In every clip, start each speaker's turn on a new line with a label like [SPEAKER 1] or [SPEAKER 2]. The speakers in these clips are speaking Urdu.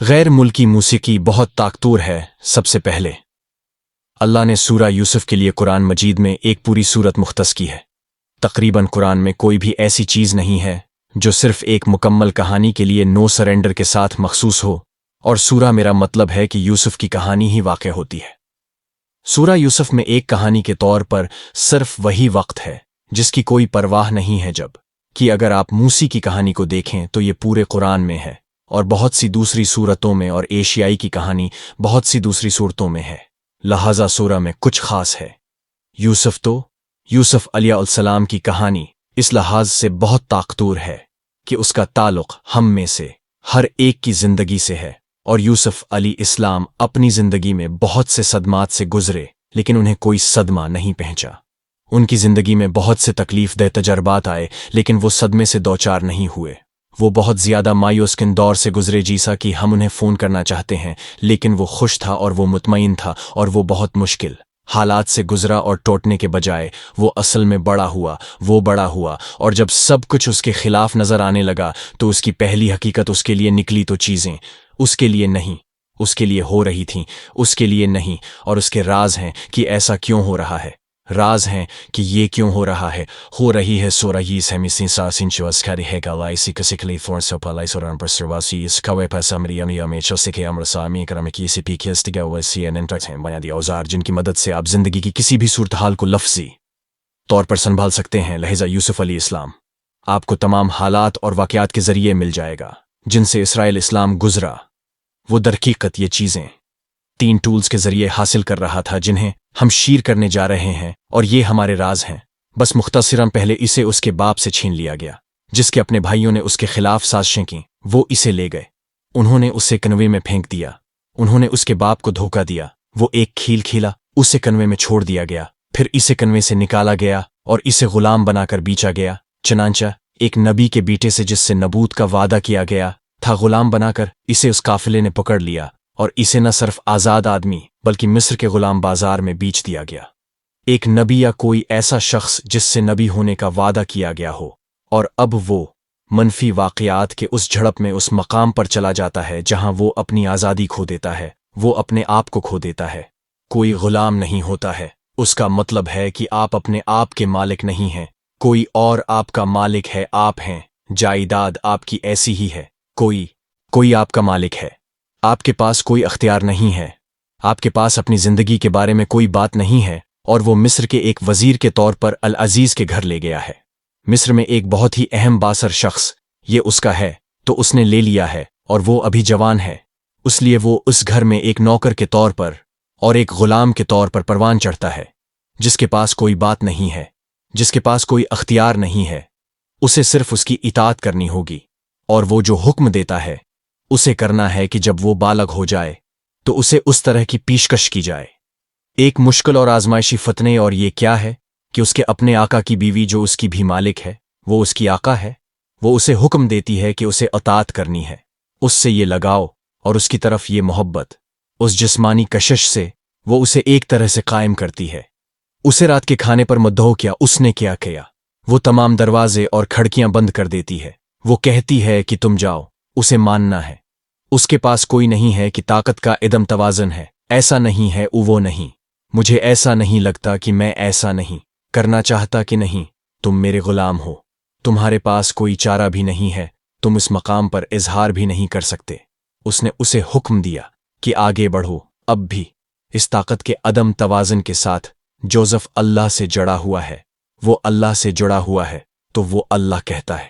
[SPEAKER 1] غیر ملکی موسیقی بہت طاقتور ہے۔ سب سے پہلے اللہ نے سورہ یوسف کے لیے قرآن مجید میں ایک پوری سورت مختص کی ہے۔ تقریباً قرآن میں کوئی بھی ایسی چیز نہیں ہے جو صرف ایک مکمل کہانی کے لیے نو سرنڈر کے ساتھ مخصوص ہو، اور سورہ میرا مطلب ہے کہ یوسف کی کہانی ہی واقع ہوتی ہے۔ سورہ یوسف میں ایک کہانی کے طور پر صرف وہی وقت ہے جس کی کوئی پرواہ نہیں ہے، جب کہ اگر آپ موسی کی کہانی کو دیکھیں تو یہ پورے قرآن میں ہے، اور بہت سی دوسری صورتوں میں، اور ایشیائی کی کہانی بہت سی دوسری صورتوں میں ہے، لہٰذا سورہ میں کچھ خاص ہے۔ یوسف علیہ السلام کی کہانی اس لحاظ سے بہت طاقتور ہے کہ اس کا تعلق ہم میں سے ہر ایک کی زندگی سے ہے، اور یوسف علیہ السلام اپنی زندگی میں بہت سے صدمات سے گزرے لیکن انہیں کوئی صدمہ نہیں پہنچا۔ ان کی زندگی میں بہت سے تکلیف دہ تجربات آئے لیکن وہ صدمے سے دوچار نہیں ہوئے۔ وہ بہت زیادہ مایوس کن دور سے گزرے، جیسا کہ ہم انہیں فون کرنا چاہتے ہیں، لیکن وہ خوش تھا اور وہ مطمئن تھا، اور وہ بہت مشکل حالات سے گزرا، اور ٹوٹنے کے بجائے وہ اصل میں بڑا ہوا، اور جب سب کچھ اس کے خلاف نظر آنے لگا تو اس کی پہلی حقیقت اس کے لیے نکلی، تو چیزیں اس کے لیے نہیں، اس کے لیے ہو رہی تھیں، اس کے لیے نہیں، اور اس کے راز ہیں کہ ایسا کیوں ہو رہا ہے، راز ہیں کہ یہ کیوں ہو رہا ہے، ہو رہی ہے سورہ یوسف سا سنچوس کاری ہے گالائسی کسکلی فورس پالائی سوران پر سرواسی اس کوے پس امریامی امیچو سکے امرسامی کرمکی سی پی کیسٹگا ویسی انٹرکس ہیں بنیادی اوزار جن کی مدد سے آپ زندگی کی کسی بھی صورتحال کو لفظی طور پر سنبھال سکتے ہیں۔ لہذا یوسف علیہ السلام آپ کو تمام حالات اور واقعات کے ذریعے مل جائے گا جن سے اسرائیل اسلام گزرا۔ وہ درحقیقت یہ چیزیں 3 ٹولز کے ذریعے حاصل کر رہا تھا جنہیں ہم شیئر کرنے جا رہے ہیں، اور یہ ہمارے راز ہیں۔ بس مختصراً پہلے اسے اس کے باپ سے چھین لیا گیا، جس کے اپنے بھائیوں نے اس کے خلاف سازشیں کیں۔ وہ اسے لے گئے، انہوں نے اسے کنویں میں پھینک دیا، انہوں نے اس کے باپ کو دھوکہ دیا۔ وہ ایک کھیل کھیلا، اسے کنویں میں چھوڑ دیا گیا، پھر اسے کنویں سے نکالا گیا اور اسے غلام بنا کر بیچا گیا۔ چنانچہ ایک نبی کے بیٹے سے جس سے نبوت کا وعدہ کیا گیا تھا، غلام بنا کر اسے اس قافلے نے پکڑ لیا، اور اسے نہ صرف آزاد آدمی بلکہ مصر کے غلام بازار میں بیچ دیا گیا۔ ایک نبی یا کوئی ایسا شخص جس سے نبی ہونے کا وعدہ کیا گیا ہو، اور اب وہ منفی واقعات کے اس جھڑپ میں اس مقام پر چلا جاتا ہے جہاں وہ اپنی آزادی کھو دیتا ہے، وہ اپنے آپ کو کھو دیتا ہے۔ کوئی غلام نہیں ہوتا ہے، اس کا مطلب ہے کہ آپ اپنے آپ کے مالک نہیں ہیں، کوئی اور آپ کا مالک ہے، آپ ہیں۔ جائیداد آپ کی ایسی ہی ہے، کوئی آپ کا مالک ہے، آپ کے پاس کوئی اختیار نہیں ہے، آپ کے پاس اپنی زندگی کے بارے میں کوئی بات نہیں ہے۔ اور وہ مصر کے ایک وزیر کے طور پر العزیز کے گھر لے گیا ہے۔ مصر میں ایک بہت ہی اہم باثر شخص یہ اس کا ہے، تو اس نے لے لیا ہے، اور وہ ابھی جوان ہے، اس لیے وہ اس گھر میں ایک نوکر کے طور پر اور ایک غلام کے طور پر پروان چڑھتا ہے، جس کے پاس کوئی بات نہیں ہے، جس کے پاس کوئی اختیار نہیں ہے۔ اسے صرف اس کی اطاعت کرنی ہوگی، اور وہ جو حکم دیتا ہے اسے کرنا ہے کہ جب وہ بالغ ہو جائے تو اسے اس طرح کی پیشکش کی جائے۔ ایک مشکل اور آزمائشی فتنے، اور یہ کیا ہے کہ اس کے اپنے آقا کی بیوی جو اس کی بھی مالک ہے، وہ اس کی آقا ہے، وہ اسے حکم دیتی ہے کہ اسے اطاعت کرنی ہے، اس سے یہ لگاؤ اور اس کی طرف یہ محبت، اس جسمانی کشش سے وہ اسے ایک طرح سے قائم کرتی ہے۔ اسے رات کے کھانے پر مدعو کیا، اس نے کیا کیا؟ وہ تمام دروازے اور کھڑکیاں بند کر دیتی ہے۔ وہ کہتی ہے کہ تم جاؤ، اسے ماننا ہے۔ اس کے پاس کوئی نہیں ہے کہ طاقت کا عدم توازن ہے، ایسا نہیں ہے، وہ نہیں، مجھے ایسا نہیں لگتا کہ میں ایسا نہیں کرنا چاہتا کہ نہیں، تم میرے غلام ہو، تمہارے پاس کوئی چارہ بھی نہیں ہے، تم اس مقام پر اظہار بھی نہیں کر سکتے۔ اس نے اسے حکم دیا کہ آگے بڑھو۔ اب بھی اس طاقت کے عدم توازن کے ساتھ جوزف اللہ سے جڑا ہوا ہے، وہ اللہ سے جڑا ہوا ہے، تو وہ اللہ کہتا ہے،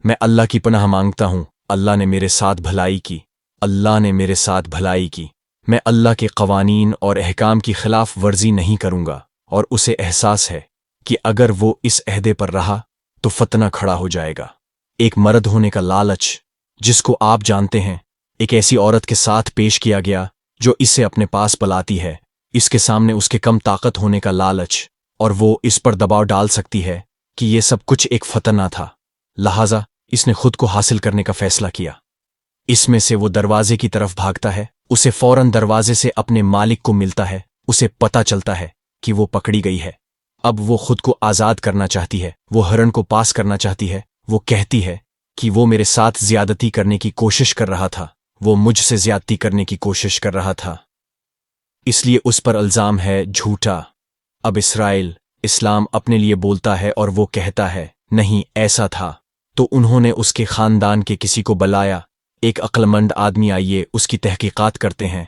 [SPEAKER 1] میں اللہ کی پناہ مانگتا ہوں، اللہ نے میرے ساتھ بھلائی کی، اللہ نے میرے ساتھ بھلائی کی، میں اللہ کے قوانین اور احکام کی خلاف ورزی نہیں کروں گا۔ اور اسے احساس ہے کہ اگر وہ اس عہدے پر رہا تو فتنہ کھڑا ہو جائے گا۔ ایک مرد ہونے کا لالچ جس کو آپ جانتے ہیں، ایک ایسی عورت کے ساتھ پیش کیا گیا جو اسے اپنے پاس بلاتی ہے، اس کے سامنے اس کے کم طاقت ہونے کا لالچ، اور وہ اس پر دباؤ ڈال سکتی ہے کہ یہ سب کچھ ایک فتنہ تھا، لہٰذا اس نے خود کو حاصل کرنے کا فیصلہ کیا۔ اس میں سے وہ دروازے کی طرف بھاگتا ہے، اسے فوراً دروازے سے اپنے مالک کو ملتا ہے، اسے پتہ چلتا ہے کہ وہ پکڑی گئی ہے۔ اب وہ خود کو آزاد کرنا چاہتی ہے، وہ ہرن کو پاس کرنا چاہتی ہے، وہ کہتی ہے کہ وہ میرے ساتھ زیادتی کرنے کی کوشش کر رہا تھا، وہ مجھ سے زیادتی کرنے کی کوشش کر رہا تھا، اس لیے اس پر الزام ہے جھوٹا۔ اب اسلام اپنے لیے بولتا ہے اور وہ کہتا ہے نہیں ایسا تھا، تو انہوں نے اس کے خاندان کے کسی کو بلایا، ایک عقلمند آدمی آئیے اس کی تحقیقات کرتے ہیں،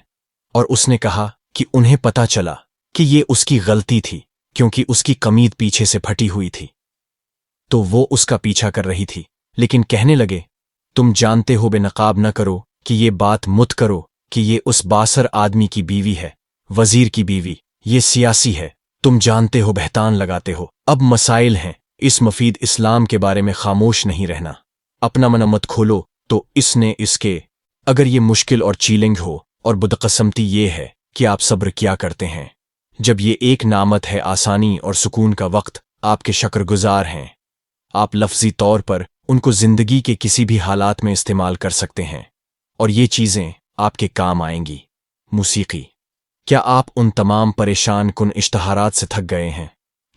[SPEAKER 1] اور اس نے کہا کہ انہیں پتا چلا کہ یہ اس کی غلطی تھی کیونکہ اس کی قمید پیچھے سے پھٹی ہوئی تھی، تو وہ اس کا پیچھا کر رہی تھی، لیکن کہنے لگے تم جانتے ہو بے نقاب نہ کرو کہ یہ بات مت کرو کہ یہ اس باصر آدمی کی بیوی ہے، وزیر کی بیوی، یہ سیاسی ہے، تم جانتے ہو بہتان لگاتے ہو۔ اب مسائل ہیں، اس مفید اسلام کے بارے میں خاموش نہیں رہنا، اپنا من مت کھولو۔ تو اس نے اس کے اگر یہ مشکل اور چیلنج ہو اور بدقسمتی یہ ہے کہ آپ صبر کیا کرتے ہیں جب یہ ایک نعمت ہے آسانی اور سکون کا وقت، آپ کے شکر گزار ہیں، آپ لفظی طور پر ان کو زندگی کے کسی بھی حالات میں استعمال کر سکتے ہیں اور یہ چیزیں آپ کے کام آئیں گی۔ موسیقی، کیا آپ ان تمام پریشان کن اشتہارات سے تھک گئے ہیں؟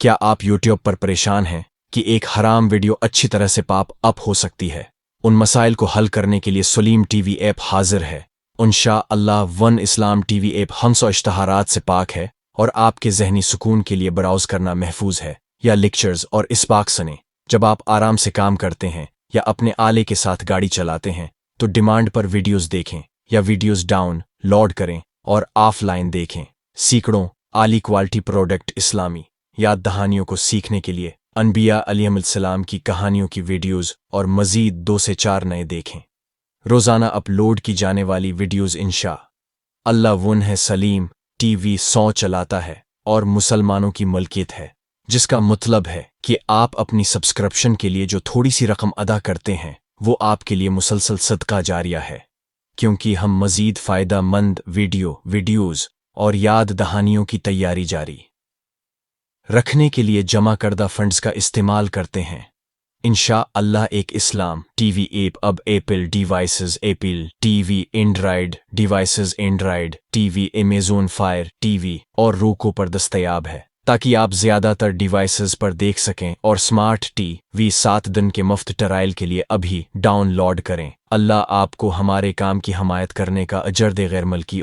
[SPEAKER 1] کیا آپ یوٹیوب پر پریشان ہیں کہ ایک حرام ویڈیو اچھی طرح سے پاپ اپ ہو سکتی ہے؟ ان مسائل کو حل کرنے کے لیے سلیم ٹی وی ایپ حاضر ہے۔ انشاء اللہ ون اسلام ٹی وی ایپ 500 اشتہارات سے پاک ہے اور آپ کے ذہنی سکون کے لیے براؤز کرنا محفوظ ہے۔ یا لیکچرز اور اسباق سنیں جب آپ آرام سے کام کرتے ہیں یا اپنے آلے کے ساتھ گاڑی چلاتے ہیں، تو ڈیمانڈ پر ویڈیوز دیکھیں یا ویڈیوز ڈاؤن لوڈ کریں اور آف لائن دیکھیں۔ سینکڑوں اعلی کوالٹی پروڈکٹ اسلامی یاد دہانیوں کو سیکھنے کے لیے انبیاء علیہم السلام کی کہانیوں کی ویڈیوز اور مزید 2 سے 4 نئے دیکھیں۔ روزانہ اپلوڈ کی جانے والی ویڈیوز انشاء اللہ ون ہے سلیم ٹی وی 100 چلاتا ہے اور مسلمانوں کی ملکیت ہے، جس کا مطلب ہے کہ آپ اپنی سبسکرپشن کے لیے جو تھوڑی سی رقم ادا کرتے ہیں وہ آپ کے لیے مسلسل صدقہ جاریہ ہے، کیونکہ ہم مزید فائدہ مند ویڈیوز اور یاد دہانیوں کی تیاری جاری رکھنے کے لیے جمع کردہ فنڈز کا استعمال کرتے ہیں۔ انشاء اللہ ایک اسلام ٹی وی ایپ اب apple T V Android devices Android T V Amazon fire T V اور روکو پر دستیاب ہے، تاکہ آپ زیادہ تر ڈیوائسز پر دیکھ سکیں، اور سمارٹ ٹی وی 7 دن کے مفت ٹرائل کے لیے ابھی ڈاؤن لوڈ کریں۔ اللہ آپ کو ہمارے کام کی حمایت کرنے کا اجر دے، غیر ملکی